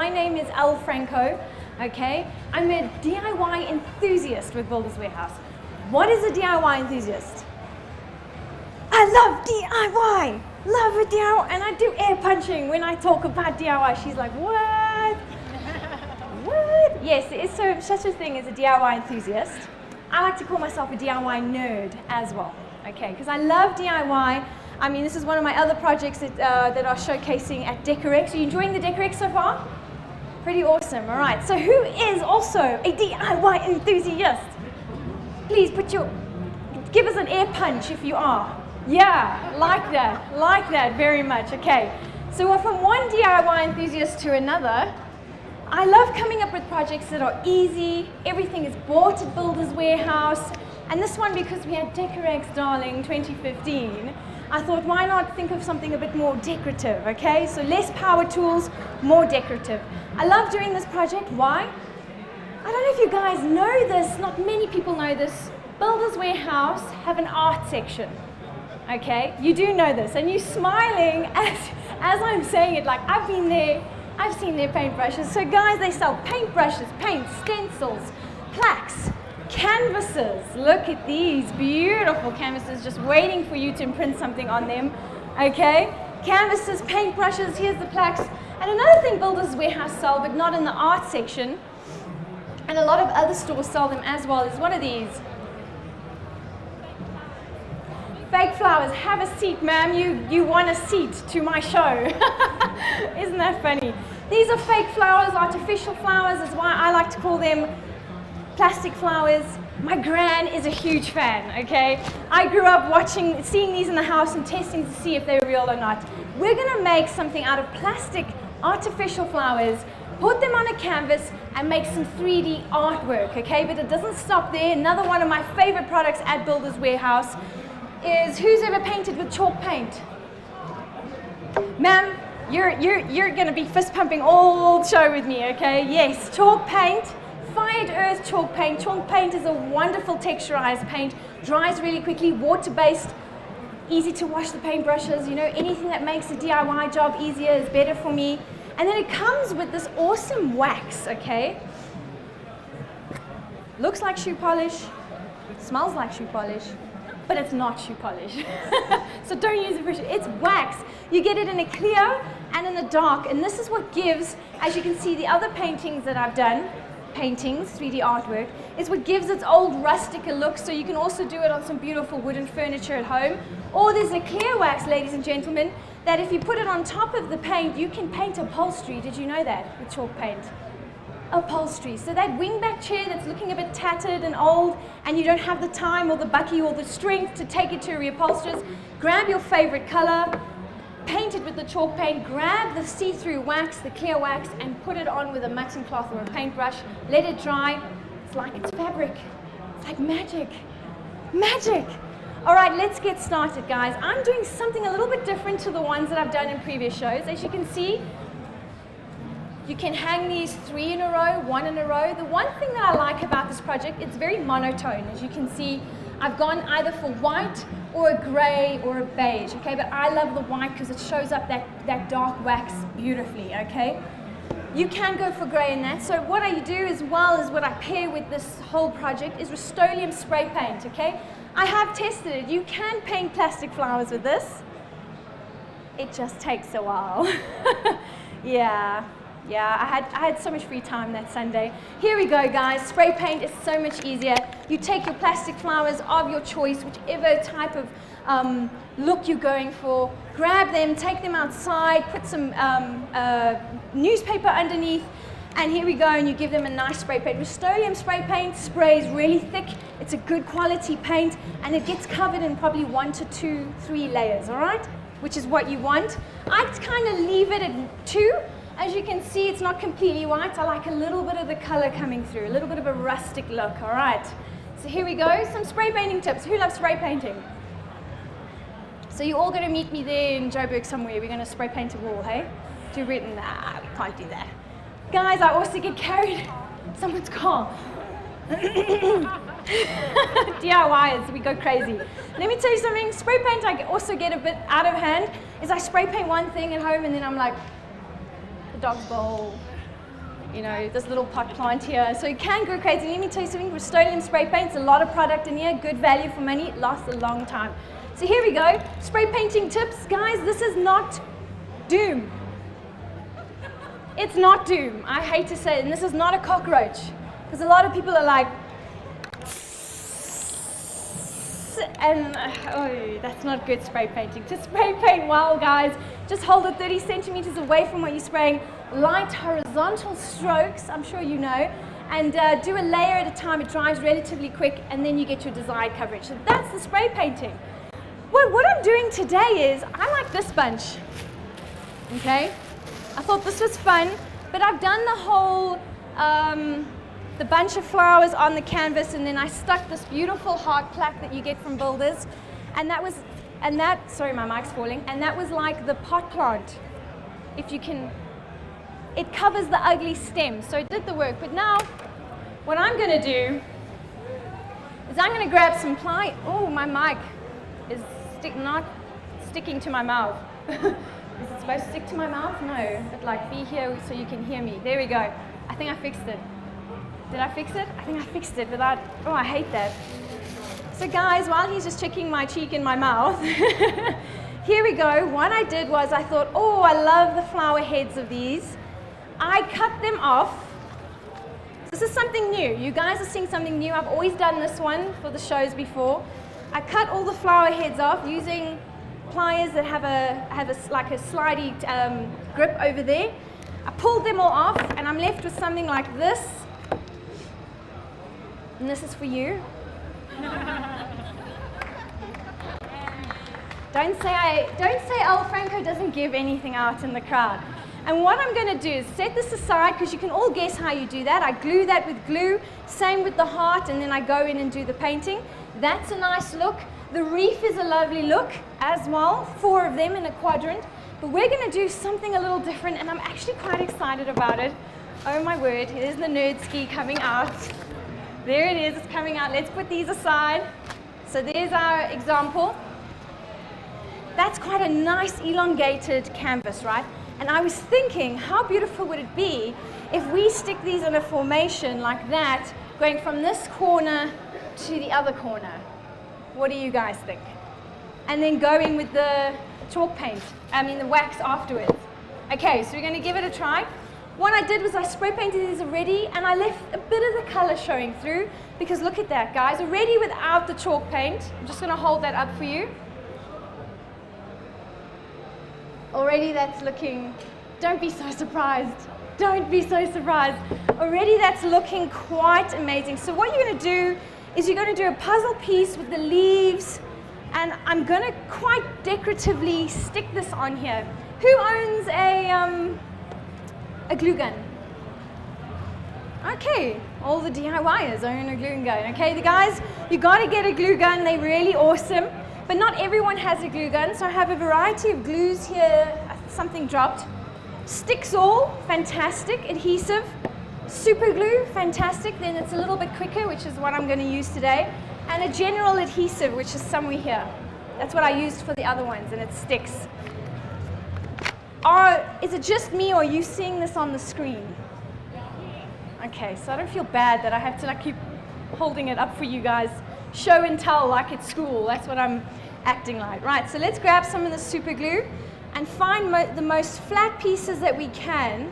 my name is Elle Franco, okay? I'm a DIY enthusiast with Builders Warehouse. What is a DIY enthusiast? I love DIY, love a DIY, and I do air punching when I talk about DIY. She's like, what? What? Yes, there is such a thing as a DIY enthusiast. I like to call myself a DIY nerd as well, okay? Because I love DIY. I mean, this is one of my other projects that are showcasing at DECOREX. Are you enjoying the DECOREX so far? Pretty awesome, all right. So who is also a DIY enthusiast? Please give us an air punch if you are. Yeah, like that very much, okay. So from one DIY enthusiast to another, I love coming up with projects that are easy, everything is bought at Builders Warehouse, and this one, because we had DECOREX Darling 2015, I thought, why not think of something a bit more decorative, okay? So less power tools, more decorative. I love doing this project, why? I don't know if you guys know this, not many people know this, Builders Warehouse have an art section, okay? You do know this, and you're smiling as I'm saying it, like I've been there, I've seen their paintbrushes. So guys, they sell paintbrushes, paint, stencils, plaques, canvases. Look at these beautiful canvases just waiting for you to imprint something on them, okay? Canvases, paintbrushes, here's the plaques. And another thing Builders Warehouse sell, but not in the art section, and a lot of other stores sell them as well, is one of these. Fake flowers. Have a seat, ma'am. You want a seat to my show. Isn't that funny? These are fake flowers, artificial flowers is why I like to call them plastic flowers. My gran is a huge fan, okay? I grew up seeing these in the house and testing to see if they're real or not. We're gonna make something out of plastic artificial flowers, put them on a canvas and make some 3D artwork, okay? But it doesn't stop there. Another one of my favorite products at Builders Warehouse is, who's ever painted with chalk paint? Ma'am, you're going to be fist pumping all show with me, okay? Yes, chalk paint, fired earth chalk paint. Chalk paint is a wonderful texturized paint, dries really quickly, water-based, easy to wash the paintbrushes. You know, anything that makes the DIY job easier is better for me. And then it comes with this awesome wax, okay? Looks like shoe polish, smells like shoe polish, but it's not shoe polish. So don't use it for shoe. It's wax. You get it in a clear and in a dark, and this is what gives, as you can see, the other paintings that I've done, paintings, 3D artwork, is what gives its old rustic a look, so you can also do it on some beautiful wooden furniture at home. Or there's a clear wax, ladies and gentlemen, that if you put it on top of the paint, you can paint upholstery. Did you know that, with chalk paint? Upholstery. So that wingback chair that's looking a bit tattered and old, and you don't have the time or the bucky or the strength to take it to a reupholsterer's, grab your favorite color, paint it with the chalk paint, grab the see-through wax, the clear wax, and put it on with a mutton cloth or a paintbrush, let it dry. It's like it's fabric. It's like magic. Magic! All right, let's get started, guys. I'm doing something a little bit different to the ones that I've done in previous shows. As you can see, you can hang these 3 in a row, 1 in a row. The one thing that I like about this project, it's very monotone. As you can see, I've gone either for white or a gray or a beige, okay? But I love the white because it shows up that dark wax beautifully, okay? You can go for gray in that. So what I do as well as what I pair with this whole project is Rust-Oleum spray paint, okay? I have tested it. You can paint plastic flowers with this. It just takes a while. Yeah, I had so much free time that Sunday. Here we go, guys. Spray paint is so much easier. You take your plastic flowers of your choice, whichever type of look you're going for. Grab them, take them outside, put some newspaper underneath, and here we go, and you give them a nice spray paint. Rust-Oleum spray paint sprays really thick. It's a good quality paint, and it gets covered in probably 1 to 2, 3 layers, all right? Which is what you want. I kind of leave it at 2. As you can see, it's not completely white. I like a little bit of the color coming through, a little bit of a rustic look, all right? So here we go, some spray painting tips. Who loves spray painting? So you're all gonna meet me there in Joburg somewhere. We're gonna spray paint a wall, hey? Do written, nah, we can't do that. Guys, I also get carried, someone's car. DIYers, we go crazy. Let me tell you something, spray paint I also get a bit out of hand, is I spray paint one thing at home and then I'm like, the dog's bowl, you know, this little pot plant here. So you can go crazy. Let me tell you something, Rust-Oleum spray paint's a lot of product in here, good value for money, it lasts a long time. So here we go, spray painting tips. Guys, this is not doom. It's not doom, I hate to say it, and this is not a cockroach. Because a lot of people are like, and oh, that's not good spray painting. To spray paint well, guys, just hold it 30 centimeters away from what you're spraying. Light horizontal strokes, I'm sure you know, and do a layer at a time. It dries relatively quick, and then you get your desired coverage. So that's the spray painting. Well, what I'm doing today is, I like this bunch, okay? I thought this was fun, but I've done the whole, the bunch of flowers on the canvas, and then I stuck this beautiful heart plaque that you get from builders, and that, sorry, my mic's falling, and that was like the pot plant. If you can, it covers the ugly stem, so it did the work. But now, what I'm gonna do is I'm gonna grab some ply. Oh, my mic is not sticking to my mouth. Is it supposed to stick to my mouth? No, but like be here so you can hear me. There we go. I think I fixed it. Did I fix it? I think I fixed it without, oh, I hate that. So guys, while he's just checking my cheek in my mouth, here we go. What I did was I thought, oh, I love the flower heads of these. I cut them off. This is something new. You guys are seeing something new. I've always done this one for the shows before. I cut all the flower heads off using pliers that have like a slidey grip over there. I pulled them all off, and I'm left with something like this. And this is for you. Don't say El Franco doesn't give anything out in the crowd. And what I'm going to do is set this aside, because you can all guess how you do that. I glue that with glue, same with the heart, and then I go in and do the painting. That's a nice look. The reef is a lovely look as well, 4 of them in a quadrant. But we're going to do something a little different, and I'm actually quite excited about it. Oh my word, here's the nerd ski coming out. There it is, it's coming out. Let's put these aside. So there's our example. That's quite a nice elongated canvas, right? And I was thinking, how beautiful would it be if we stick these in a formation like that, going from this corner to the other corner? What do you guys think? And then going with the chalk paint, the wax afterwards. Okay, so we're going to give it a try. What I did was I spray painted these already, and I left a bit of the color showing through, because look at that, guys, already without the chalk paint. I'm just going to hold that up for you. Already that's looking, don't be so surprised. Don't be so surprised. Already that's looking quite amazing. So what you're going to do is you're going to do a puzzle piece with the leaves, and I'm going to quite decoratively stick this on here. Who owns a glue gun? Okay, all the DIYers own a glue gun. Okay, the guys, you got to get a glue gun. They're really awesome. But not everyone has a glue gun, so I have a variety of glues here. Something dropped. Sticks all, fantastic. Adhesive. Super glue, fantastic. Then it's a little bit quicker, which is what I'm going to use today. And a general adhesive, which is somewhere here. That's what I used for the other ones, and it sticks. Is it just me, or are you seeing this on the screen? Okay, so I don't feel bad that I have to keep holding it up for you guys. Show and tell like it's school. That's what I'm acting like. Right, so let's grab some of the super glue and find the most flat pieces that we can.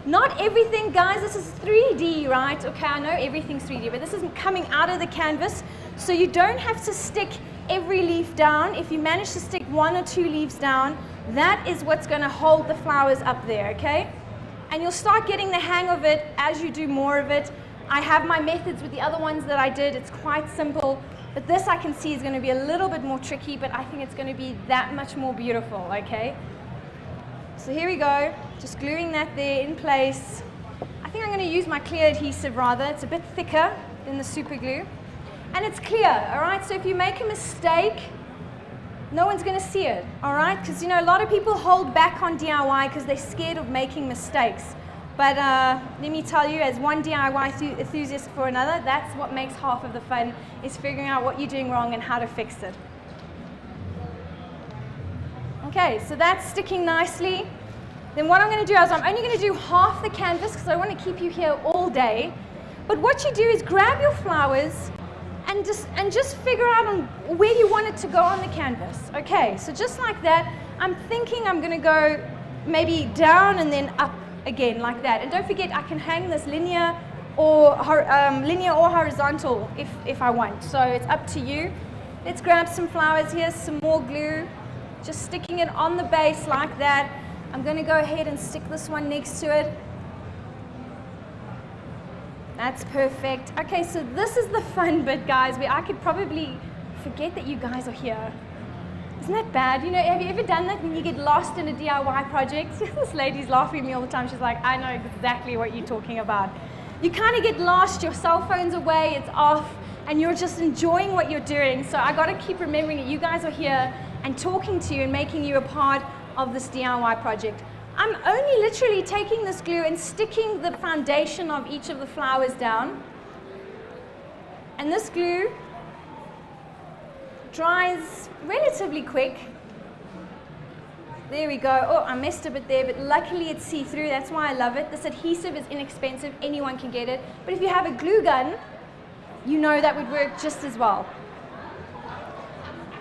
Not everything, guys, this is 3D, right? Okay, I know everything's 3D, but this is coming out of the canvas, so you don't have to stick every leaf down. If you manage to stick 1 or 2 leaves down, that is what's going to hold the flowers up there, okay? And you'll start getting the hang of it as you do more of it. I have my methods with the other ones that I did. It's quite simple, but this I can see is going to be a little bit more tricky, but I think it's going to be that much more beautiful, okay? So here we go, just gluing that there in place. I think I'm going to use my clear adhesive rather. It's a bit thicker than the super glue. And it's clear, all right? So if you make a mistake, no one's going to see it, all right? Because, you know, a lot of people hold back on DIY because they're scared of making mistakes. But let me tell you, as one DIY enthusiast for another, that's what makes half of the fun, is figuring out what you're doing wrong and how to fix it. Okay, so that's sticking nicely. Then what I'm going to do is I'm only going to do half the canvas because I want to keep you here all day. But what you do is grab your flowers and just figure out on where you want it to go on the canvas. Okay, so just like that, I'm thinking I'm going to go maybe down and then up again like that. And don't forget, I can hang this linear or horizontal if I want. So it's up to you. Let's grab some flowers here, some more glue, just sticking it on the base like that. I'm going to go ahead and stick this one next to it. That's perfect. Okay, so this is the fun bit, guys, where I could probably forget that you guys are here. Isn't that bad? You know, have you ever done that when you get lost in a DIY project? This lady's laughing at me all the time. She's like, I know exactly what you're talking about. You kind of get lost, your cell phone's away, it's off, and you're just enjoying what you're doing. So I got to keep remembering that you guys are here and talking to you and making you a part of this DIY project. I'm only literally taking this glue and sticking the foundation of each of the flowers down. And this glue dries relatively quick. There we go. Oh, I messed a bit there, but luckily it's see-through. That's why I love it. This adhesive is inexpensive. Anyone can get it. But if you have a glue gun, you know that would work just as well.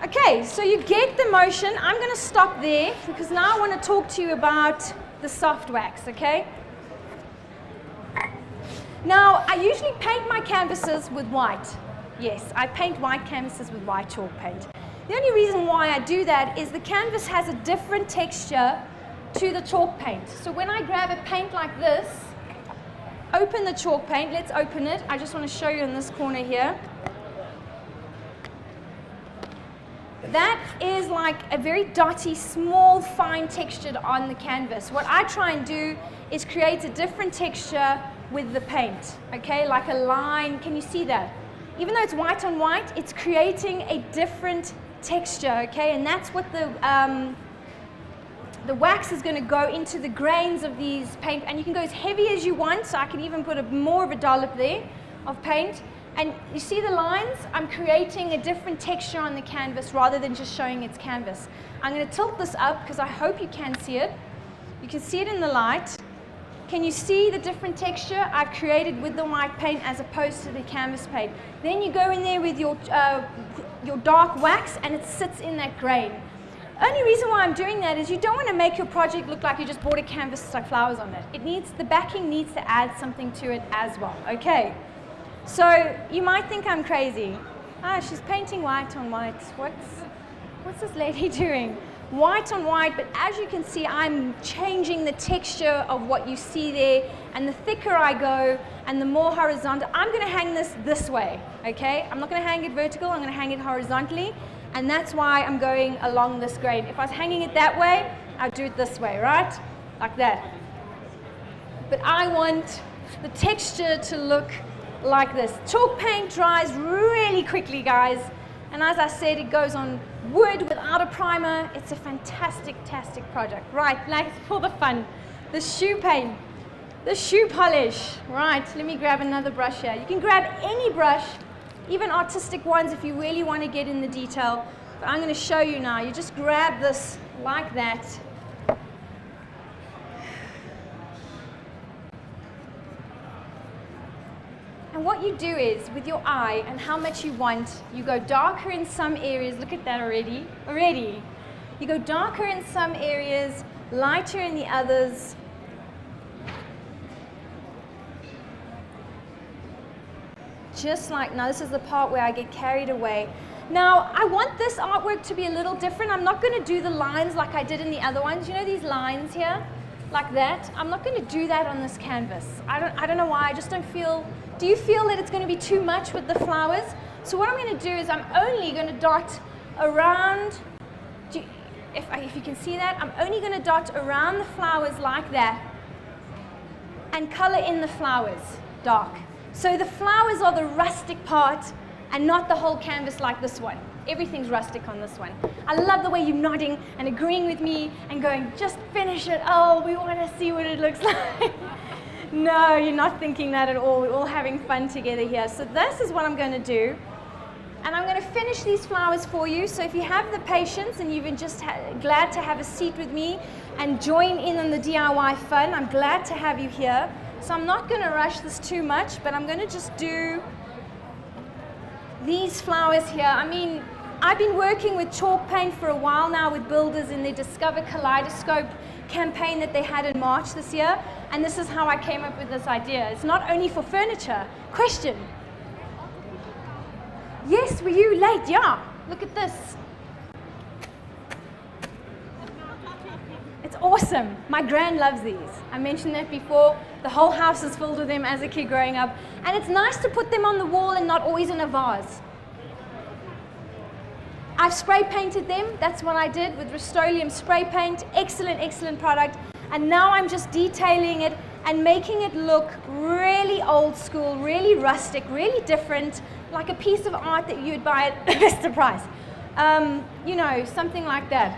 Okay, so you get the motion. I'm going to stop there because now I want to talk to you about the soft wax, okay? Now, I usually paint my canvases with white. Yes, I paint white canvases with white chalk paint. The only reason why I do that is the canvas has a different texture to the chalk paint. So when I grab a paint like this, open the chalk paint, let's open it. I just want to show you in this corner here. That is like a very dotty, small, fine textured on the canvas. What I try and do is create a different texture with the paint, okay? Like a line, can you see that? Even though it's white on white, it's creating a different texture, okay? And that's what the wax is going to go into the grains of these paint. And you can go as heavy as you want, so I can even put more of a dollop there of paint. And you see the lines? I'm creating a different texture on the canvas rather than just showing its canvas. I'm going to tilt this up because I hope you can see it. You can see it in the light. Can you see the different texture I've created with the white paint as opposed to the canvas paint? Then you go in there with your dark wax and it sits in that grain. Only reason why I'm doing that is you don't want to make your project look like you just bought a canvas to stuck flowers on it. The backing needs to add something to it as well, okay? So you might think I'm crazy. Ah, she's painting white on white. What's this lady doing? White on white, but as you can see, I'm changing the texture of what you see there, and the thicker I go and the more horizontal, I'm going to hang this way, okay? I'm not going to hang it vertical, I'm going to hang it horizontally, and that's why I'm going along this grain. If I was hanging it that way, I'd do it this way, right? Like that. But I want the texture to look like this. Chalk paint dries really quickly, guys, and as I said, it goes on wood without a primer. It's a fantastic project. Right, like for the fun, the shoe paint, the shoe polish. Right, let me grab another brush here. You can grab any brush, even artistic ones if you really want to get in the detail, but I'm going to show you now. You just grab this like that. And what you do is, with your eye and how much you want, you go darker in some areas. Look at that already. You go darker in some areas, lighter in the others. Just like, now this is the part where I get carried away. Now, I want this artwork to be a little different. I'm not going to do the lines like I did in the other ones. You know these lines here? Like that? I'm not going to do that on this canvas. I don't know why, I just don't feel... Do you feel that it's going to be too much with the flowers? So what I'm going to do is I'm only going to dot around, if you can see that, I'm only going to dot around the flowers like that and color in the flowers dark. So the flowers are the rustic part and not the whole canvas like this one. Everything's rustic on this one. I love the way you're nodding and agreeing with me and going, just finish it. Oh, we want to see what it looks like. No, you're not thinking that at all. We're all having fun together here. So this is what I'm going to do. And I'm going to finish these flowers for you. So if you have the patience and you've been just glad to have a seat with me and join in on the DIY fun, I'm glad to have you here. So I'm not going to rush this too much, but I'm going to just do these flowers here. I mean, I've been working with chalk paint for a while now with builders in their Discover Kaleidoscope campaign that they had in March this year. And this is how I came up with this idea. It's not only for furniture. Question. Yes, were you late? Yeah. Look at this. It's awesome. My gran loves these. I mentioned that before. The whole house is filled with them as a kid growing up. And it's nice to put them on the wall and not always in a vase. I've spray painted them. That's what I did with Rust-Oleum spray paint. Excellent, excellent product. And now I'm just detailing it and making it look really old school, really rustic, really different, like a piece of art that you'd buy at Mr. Price. You know, something like that.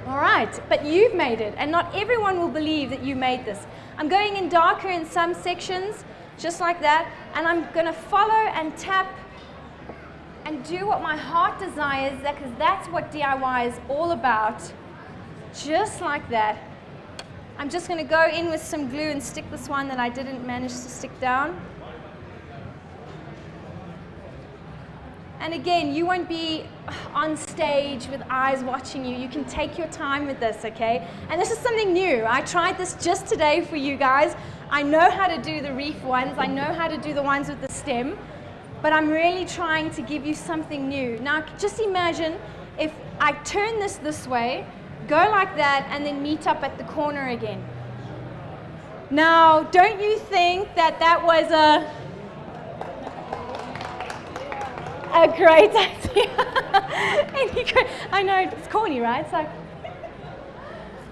All right, but you've made it, and not everyone will believe that you made this. I'm going in darker in some sections, just like that, and I'm going to follow and tap and do what my heart desires, because that's what DIY is all about. Just like that. I'm just going to go in with some glue and stick this one that I didn't manage to stick down. And again, you won't be on stage with eyes watching you. You can take your time with this, okay? And this is something new. I tried this just today for you guys. I know how to do the reef ones. I know how to do the ones with the stem. But I'm really trying to give you something new. Now, just imagine if I turn this way, go like that, and then meet up at the corner again. Now, don't you think that that was a great idea? I know, it's corny, right? So,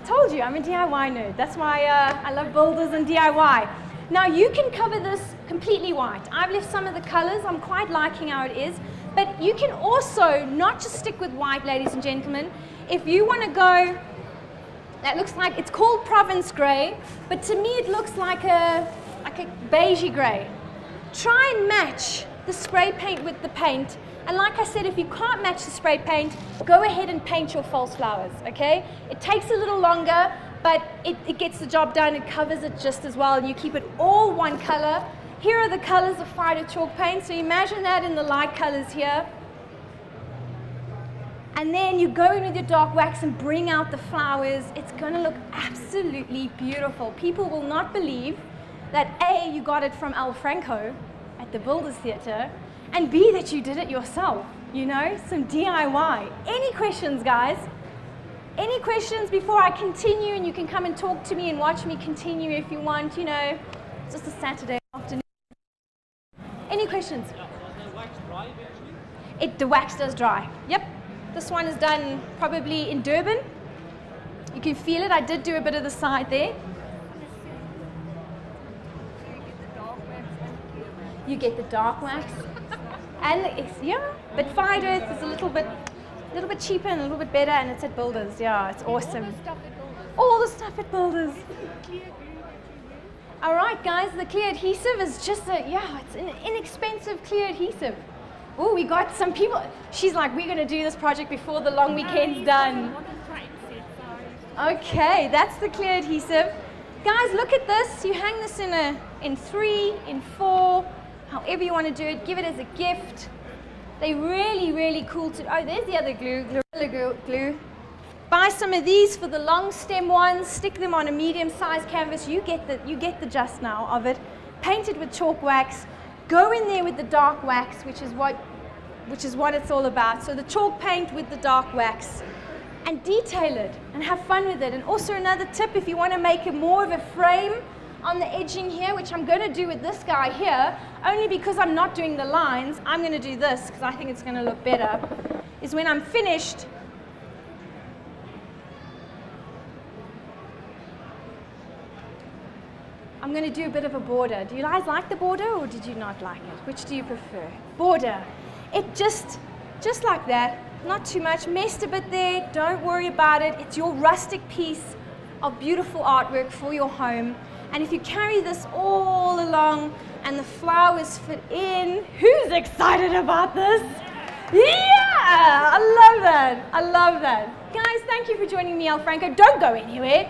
told you, I'm a DIY nerd. That's why I love builders and DIY. Now, you can cover this completely white. I've left some of the colors. I'm quite liking how it is. But you can also not just stick with white, ladies and gentlemen. If you want to go, that looks like, it's called Provence gray, but to me it looks like a beigey gray. Try and match the spray paint with the paint. And like I said, if you can't match the spray paint, go ahead and paint your false flowers, okay? It takes a little longer, but it gets the job done. It covers it just as well, and you keep it all one color. Here are the colors of Fido chalk paint. So imagine that in the light colors here. And then you go in with your dark wax and bring out the flowers. It's going to look absolutely beautiful. People will not believe that A, you got it from Al Franco at the Builders Theatre, and B, that you did it yourself, you know, some DIY. Any questions, guys? Any questions before I continue? And you can come and talk to me and watch me continue if you want, you know, it's just a Saturday afternoon. Any questions? Does the wax dry eventually? The wax does dry, yep. This one is done probably in Durban. You can feel it. I did do a bit of the side there. You get the dark wax. And yeah, but Fido is a little bit cheaper and a little bit better, and it's at Builders. Yeah, it's awesome. All the stuff at Builders. All right, guys, the clear adhesive is just it's an inexpensive clear adhesive. Oh, we got some people. She's like, we're going to do this project before the long weekend's done. Okay, that's the clear adhesive. Guys, look at this. You hang this in 3, in 4, however you want to do it. Give it as a gift. They're really, really cool to. Oh, there's the other glue, Gorilla glue. Buy some of these for the long stem ones. Stick them on a medium-sized canvas. You get the just now of it. Paint it with chalk wax. Go in there with the dark wax, which is what it's all about. So the chalk paint with the dark wax, and detail it and have fun with it. And also another tip, if you want to make it more of a frame on the edging here, which I'm going to do with this guy here, only because I'm not doing the lines, I'm going to do this because I think it's going to look better, is when I'm finished, I'm going to do a bit of a border. Do you guys like the border, or did you not like it? Which do you prefer? Border. It just like that. Not too much. Messed a bit there. Don't worry about it. It's your rustic piece of beautiful artwork for your home. And if you carry this all along and the flowers fit in. Who's excited about this? Yeah, I love that. I love that. Guys, thank you for joining me, Elle Franco. Don't go anywhere.